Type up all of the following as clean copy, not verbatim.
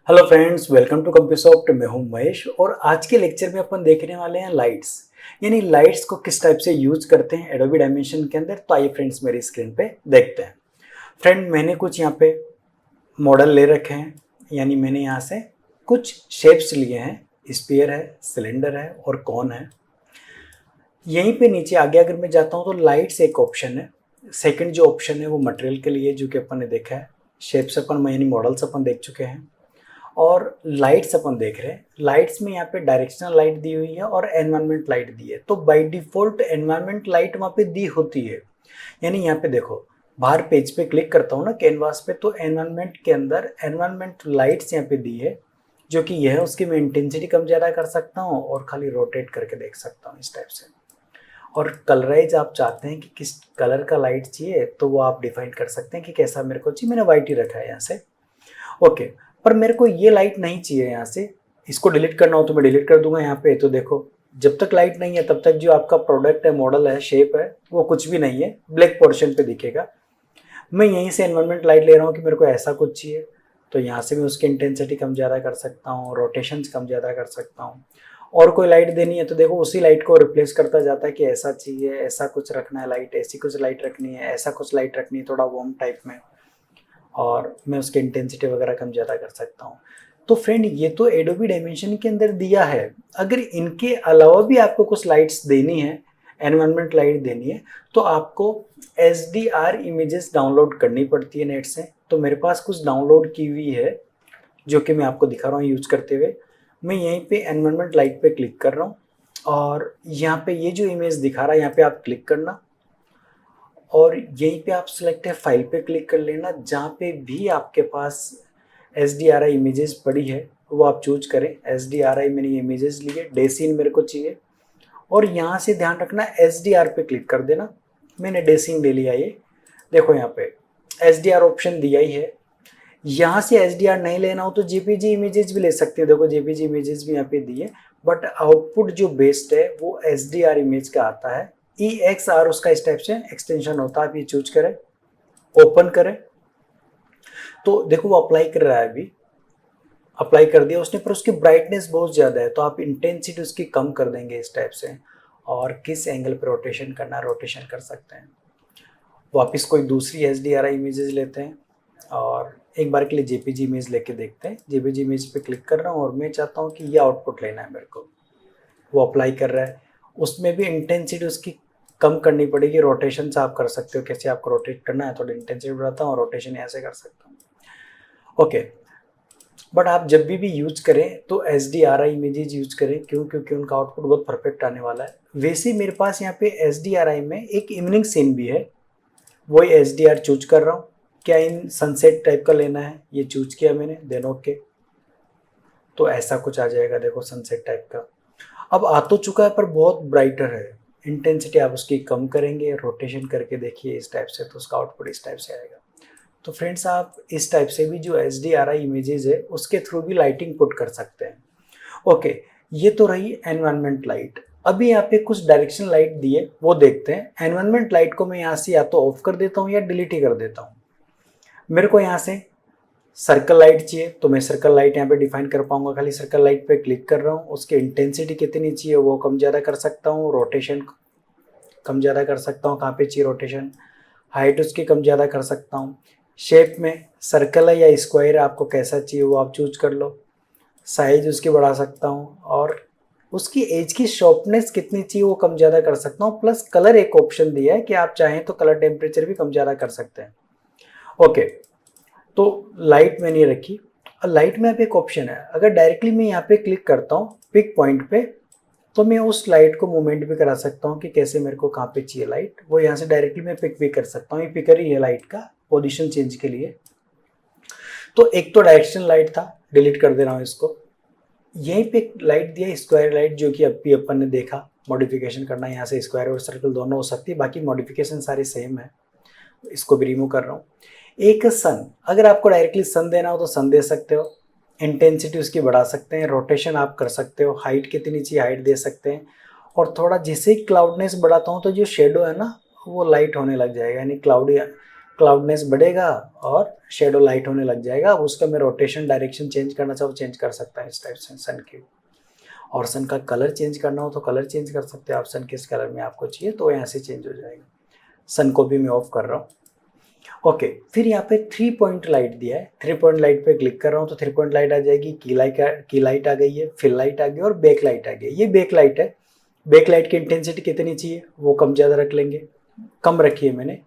Hello friends, welcome to Compusoft. मैं हूं महेश और आज के लेक्चर में अपन देखने वाले हैं लाइट्स। यानी लाइट्स को किस टाइप से यूज करते हैं एडोबी डायमेंशन के अंदर। तो आइए फ्रेंड्स मेरी स्क्रीन पे देखते हैं। फ्रेंड, मैंने कुछ यहाँ पे मॉडल ले रखे हैं। यानी मैंने यहाँ से कुछ शेप्स लिए हैं। स्फीयर है, सिलेंडर है और कॉन है। यहीं पे नीचे आगे अगर मैं जाता हूँ तो लाइट्स एक ऑप्शन है। सेकंड जो ऑप्शन है वो मटेरियल के लिए, जो कि अपन ने देखा है। शेप्स अपन यानी मॉडल्स अपन देख चुके हैं और लाइट्स अपन देख रहे हैं। लाइट्स में यहाँ पे डायरेक्शनल लाइट दी हुई है और एनवायरनमेंट लाइट दी है। तो बाय डिफॉल्ट एनवायरनमेंट लाइट वहाँ पे दी होती है। यानी यहाँ पे देखो, बाहर पेज पे क्लिक करता हूँ ना कैनवास पे, तो एनवायरनमेंट के अंदर एनवायरनमेंट लाइट्स यहाँ पे दी है, जो कि यह है। उसकी मैं इंटेंसिटी कम ज़्यादा कर सकता हूँ और खाली रोटेट करके देख सकता हूँ इस टाइप से। और कलराइज आप चाहते हैं कि किस कलर का लाइट चाहिए तो वो आप डिफाइन कर सकते हैं कि कैसा मेरे को चाहिए। मैंने वाइट ही रखा है यहाँ से। ओके, पर मेरे को ये लाइट नहीं चाहिए यहाँ से। इसको डिलीट करना हो तो मैं डिलीट कर दूंगा यहाँ पे। तो देखो, जब तक लाइट नहीं है तब तक जो आपका प्रोडक्ट है, मॉडल है, शेप है, वो कुछ भी नहीं है, ब्लैक पोर्शन पे दिखेगा। मैं यहीं से एनवायरनमेंट लाइट ले रहा हूँ कि मेरे को ऐसा कुछ चाहिए, तो यहाँ से मैं उसकी इंटेंसिटी कम ज़्यादा कर सकता हूँ, रोटेशंस कम ज़्यादा कर सकता हूँ। और कोई लाइट देनी है तो देखो उसी लाइट को रिप्लेस करता जाता है कि ऐसा चाहिए, ऐसा कुछ रखना है लाइट, ऐसी कुछ लाइट रखनी है, ऐसा कुछ लाइट रखनी है थोड़ा वार्म टाइप में। और मैं उसकी इंटेंसिटी वगैरह कम ज़्यादा कर सकता हूँ। तो फ्रेंड, ये तो एडोबी डायमेंशन के अंदर दिया है। अगर इनके अलावा भी आपको कुछ लाइट्स देनी है, एनवायरनमेंट लाइट देनी है, तो आपको SDR इमेजेस डाउनलोड करनी पड़ती है नेट से। तो मेरे पास कुछ डाउनलोड की हुई है जो कि मैं आपको दिखा रहा हूँ यूज करते हुए। मैं यहीं पे एनवायरनमेंट लाइट पे क्लिक कर रहा हूँ और यहाँ पे ये जो इमेज दिखा रहा है यहाँ पे आप क्लिक करना और यहीं पे आप सिलेक्ट है फाइल पे क्लिक कर लेना। जहाँ पे भी आपके पास SDRI इमेजेस पड़ी है वो आप चूज करें। SDRI मैंने इमेजेस लिए, डेसीन मेरे को चाहिए और यहाँ से ध्यान रखना SDR पे क्लिक कर देना। मैंने डेसीन ले लिया। ये देखो यहाँ पे SDR ऑप्शन दिया ही है। यहाँ से SDR नहीं लेना हो तो JPG इमेजेस भी ले सकते हैं। देखो JPG इमेजेस भी यहाँ पे दी है, बट आउटपुट जो बेस्ड है वो SDR इमेज का आता है। EXR उसका इस टाइप से एक्सटेंशन होता है। आप ये चूज करें, ओपन करें तो देखो वो अप्लाई कर रहा है। अभी अप्लाई कर दिया उसने, पर उसकी ब्राइटनेस बहुत ज़्यादा है तो आप इंटेंसिटी उसकी कम कर देंगे इस टाइप से। और किस एंगल पर रोटेशन करना है रोटेशन कर सकते हैं। वापस कोई दूसरी SDRI इमेजेस लेते हैं और एक बार के लिए JPG इमेज लेके देखते हैं। JPG इमेज पे क्लिक कर रहा हूँ और मैं चाहता हूँ कि ये आउटपुट लेना है मेरे को। वो अप्लाई कर रहा है। उसमें भी इंटेंसिटी उसकी कम करनी पड़ेगी। रोटेशन से आप कर सकते हो, कैसे आपको रोटेट करना है। थोड़ी इंटेंसिटी बढ़ाता हूँ और रोटेशन ऐसे कर सकता हूँ। ओके, बट आप जब भी यूज करें तो SDRI इमेजेस यूज करें। क्यों? क्योंकि उनका आउटपुट बहुत परफेक्ट आने वाला है। वैसे मेरे पास यहाँ पे SDRI में एक इवनिंग सीन भी है, वही SDR चूज कर रहा हूँ। क्या इन सनसेट टाइप का लेना है, ये चूज किया मैंने, देन ओके। तो ऐसा कुछ आ जाएगा, देखो सनसेट टाइप का। अब आ तो चुका है पर बहुत ब्राइटर है। इंटेंसिटी आप उसकी कम करेंगे, रोटेशन करके देखिए इस टाइप से, तो उसका आउटपुट इस टाइप से आएगा। तो फ्रेंड्स, आप इस टाइप से भी जो SDRI इमेजेस है उसके थ्रू भी लाइटिंग पुट कर सकते हैं। ओके, ये तो रही एनवायरनमेंट लाइट। अभी यहाँ पे कुछ डायरेक्शन लाइट दी है, वो देखते हैं। एनवायरनमेंट लाइट को मैं यहाँ से या तो ऑफ कर देता हूँ या डिलीट ही कर देता हूँ। मेरे को यहाँ से सर्कल लाइट चाहिए तो मैं सर्कल लाइट यहाँ पे डिफाइन कर पाऊंगा। खाली सर्कल लाइट पे क्लिक कर रहा हूँ। उसकी इंटेंसिटी कितनी चाहिए वो कम ज़्यादा कर सकता हूँ, रोटेशन कम ज़्यादा कर सकता हूँ। कहाँ पे चाहिए रोटेशन, हाइट उसकी कम ज़्यादा कर सकता हूँ। शेप में सर्कल है या स्क्वायर है, आपको कैसा चाहिए वो आप चूज कर लो। साइज उसकी बढ़ा सकता हूँ और उसकी एज की शार्पनेस कितनी चाहिए वो कम ज़्यादा कर सकता हूँ। प्लस कलर एक ऑप्शन दिया है कि आप चाहें तो कलर टेम्परेचर भी कम ज़्यादा कर सकते हैं। ओके, तो लाइट मैंने रखी। और लाइट में अब एक ऑप्शन है, अगर डायरेक्टली मैं यहाँ पे क्लिक करता हूँ पिक पॉइंट पे, तो मैं उस लाइट को मूवमेंट भी करा सकता हूँ कि कैसे मेरे को कहाँ पे चाहिए लाइट। वो यहाँ से डायरेक्टली मैं पिक भी कर सकता हूँ। ये पिकर ही है लाइट का पोजीशन चेंज के लिए। तो एक तो डायरेक्शन लाइट था, डिलीट कर दे रहा हूँ इसको। यहीं पे एक लाइट दिया स्क्वायर लाइट, जो कि अभी अपन ने देखा मॉडिफिकेशन करना है। यहाँ से स्क्वायर और सर्कल दोनों हो सकती है, बाकी मॉडिफिकेशन सारी सेम है। इसको भी रिमूव कर रहा हूँ। एक सन, अगर आपको डायरेक्टली सन देना हो तो सन दे सकते हो। इंटेंसिटी उसकी बढ़ा सकते हैं, रोटेशन आप कर सकते हो, हाइट कितनी चाहिए हाइट दे सकते हैं। और थोड़ा जैसे ही क्लाउडनेस बढ़ाता हूँ तो जो शेडो है ना वो लाइट होने लग जाएगा, यानी क्लाउडी क्लाउडनेस बढ़ेगा और शेडो लाइट होने लग जाएगा। अब उसका मैं रोटेशन डायरेक्शन चेंज करना चाहूँ चेंज कर सकता है इस टाइप से सन की। और सन का कलर चेंज करना हो तो कलर चेंज कर सकते हैं आप, सन किस कलर में आपको चाहिए तो यहाँ से चेंज हो जाएगा। सन को भी मैं ऑफ कर रहा हूँ। ओके, फिर यहाँ पे 3 पॉइंट लाइट दिया है, 3 पॉइंट लाइट पे क्लिक कर रहा हूँ तो 3 पॉइंट लाइट आ जाएगी, की लाइट आ गई है, फिल लाइट आ गई और बैक लाइट आ गई। ये बैक लाइट है। बैक लाइट की इंटेंसिटी कितनी चाहिए वो कम ज़्यादा रख लेंगे, कम रखी है मैंने।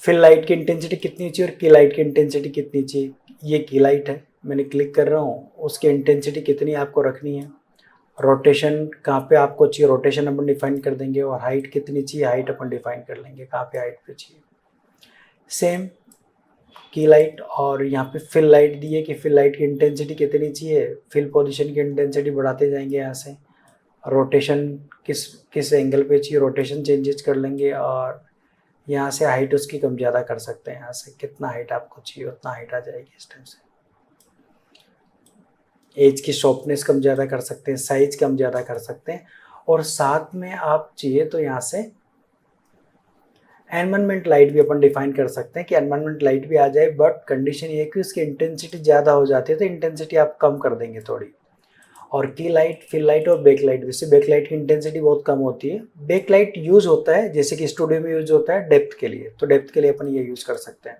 फिल लाइट की इंटेंसिटी कितनी चाहिए और की लाइट की इंटेंसिटी कितनी चाहिए, ये की लाइट है, मैंने क्लिक कर रहा हूँ, उसकी इंटेंसिटी कितनी आपको रखनी है। रोटेशन कहाँ पे आपको चाहिए, रोटेशन अपन डिफाइन कर देंगे, और हाइट कितनी चाहिए, हाइट अपन डिफाइन कर लेंगे, कहाँ पे हाइट पे चाहिए। सेम की लाइट, और यहाँ पे फिल लाइट दी है कि फिल लाइट की इंटेंसिटी कितनी चाहिए, फिल पोजीशन की इंटेंसिटी बढ़ाते जाएंगे यहाँ से। रोटेशन किस किस एंगल पे चाहिए, रोटेशन चेंजेस कर लेंगे, और यहाँ से हाइट उसकी कम ज़्यादा कर सकते हैं, यहाँ से कितना हाइट आपको चाहिए उतना हाइट आ जाएगी इस टाइम से। एज की शॉर्पनेस कम ज़्यादा कर सकते हैं, साइज कम ज़्यादा कर सकते हैं, और साथ में आप चाहिए तो यहाँ से एनवायरनमेंट लाइट भी अपन डिफाइन कर सकते हैं कि एनवायरनमेंट लाइट भी आ जाए, बट कंडीशन ये है कि उसकी इंटेंसिटी ज़्यादा हो जाती है तो इंटेंसिटी आप कम कर देंगे थोड़ी। और की लाइट, फिल लाइट और बैक लाइट, वैसे बैक लाइट की इंटेंसिटी बहुत कम होती है। बैक लाइट यूज़ होता है जैसे कि स्टूडियो में यूज़ होता है डेप्थ के लिए, तो डेप्थ के लिए अपन ये यूज़ कर सकते हैं।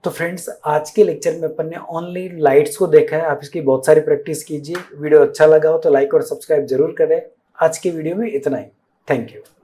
तो फ्रेंड्स, आज के लेक्चर में अपन ने ओनली लाइट्स को देखा है, आप इसकी बहुत सारी प्रैक्टिस कीजिए। वीडियो अच्छा लगा हो तो लाइक और सब्सक्राइब जरूर करें। आज की वीडियो में इतना ही। Thank you.